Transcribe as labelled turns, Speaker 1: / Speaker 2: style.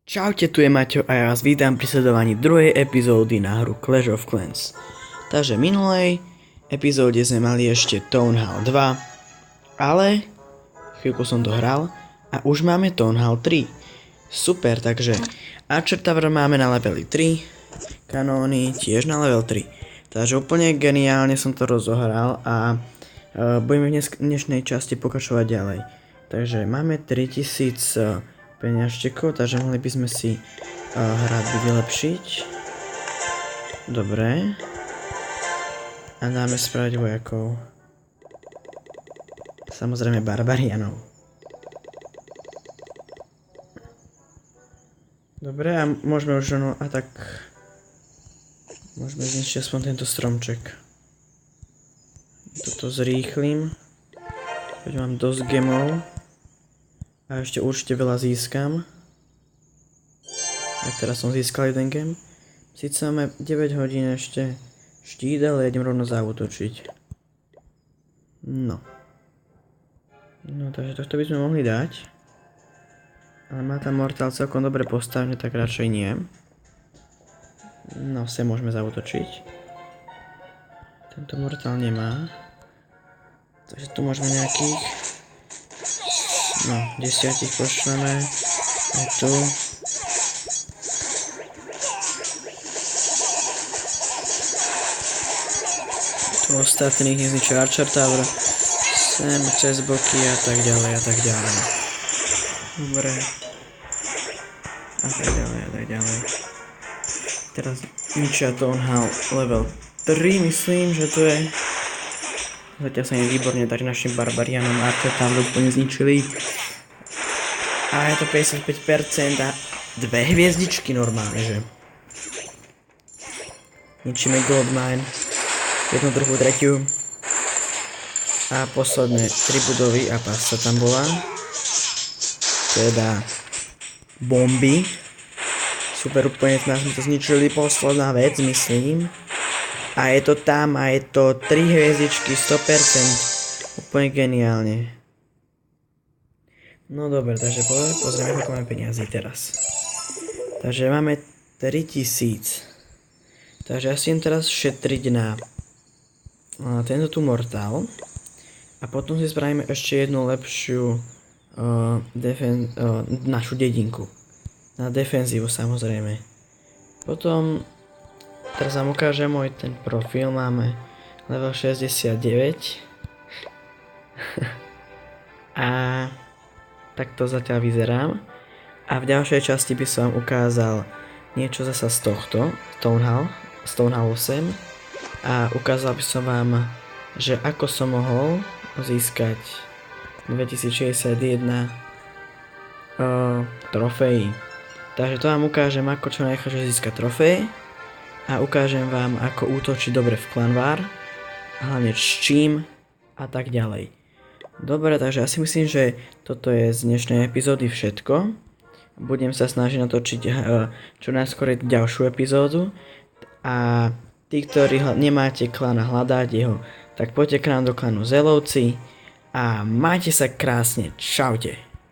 Speaker 1: Čaute, tu je Maťo a ja vás vítam pri sledovaní druhej epizódy na hru Clash of Clans. Takže v minulej epizóde sme mali ešte Town Hall 2, ale chvíľku som to hral a už máme Town Hall 3. Super, takže Archer Tower máme na leveli 3, kanóny tiež na level 3. Takže úplne geniálne som to rozohral a budeme v dnešnej časti pokračovať ďalej. Takže máme 3000 peňažtekov, takže mohli by sme si hradby vylepšiť. Dobre. A dáme spraviť vojakov. Samozrejme barbarianov. Dobre, a môžeme už a tak môžeme zničiť aspoň tento stromček. Toto zrýchlim. Keď mám dosť gemov. A ešte určite veľa získam. A teraz som získal jeden gem. Sice máme 9 hodín ešte štít, ale idem rovno zaútočiť. No, takže tohto by sme mohli dať. Ale má tam mortál celkom dobre postavené, tak radšej nie. No, sem môžeme zaútočiť. Tento mortál nemá. Takže tu môžeme nejakých... No, 10 pošleme. A tu. Tu ostatných nezničí Archer Tower. Sem cez boky a tak ďalej a tak ďalej. Dobre. A tak ďalej a tak ďalej. Teraz ničia Town Hall level 3, myslím, že to je. Zatiaľ sa im výborne darí našim barbarianom a to tam úplne zničili. A je to 55% a 2 hviezdičky normálne, že? Ničíme gold mine. Jednu, druhú, tretiu. A posledné 3 budovy a pásca tam bola. Teda bomby. Super, úplne nás sme to zničili. Posledná vec, myslím. A je to tam a je to 3 hviezdičky, 100%. Úplne geniálne. No dobre, takže pozrieme, koľko máme peniazy teraz. Takže máme 3000. Takže ja si idem teraz šetriť na tento tu mortál. A potom si spravíme ešte jednu lepšiu našu dedinku. Na defenzívu samozrejme. Potom teraz vám ukážem môj ten profil, máme level 69 a takto zatiaľ vyzerám a v ďalšej časti by som vám ukázal niečo zasa z tohto, z Town Hall 8 a ukázal by som vám, že ako som mohol získať 2061 trofejí. Takže to vám ukážem, ako čo najrychlejšie získať trofej. A ukážem vám, ako útočiť dobre v Clan War, hlavne s čím a tak ďalej. Dobre, takže ja si myslím, že toto je z dnešnej epizódy všetko. Budem sa snažiť natočiť čo najskôr ďalšiu epizódu. A tí, ktorí nemáte klan a hľadáte ho, tak poďte k nám do klanu Zelovci a majte sa krásne. Čaute.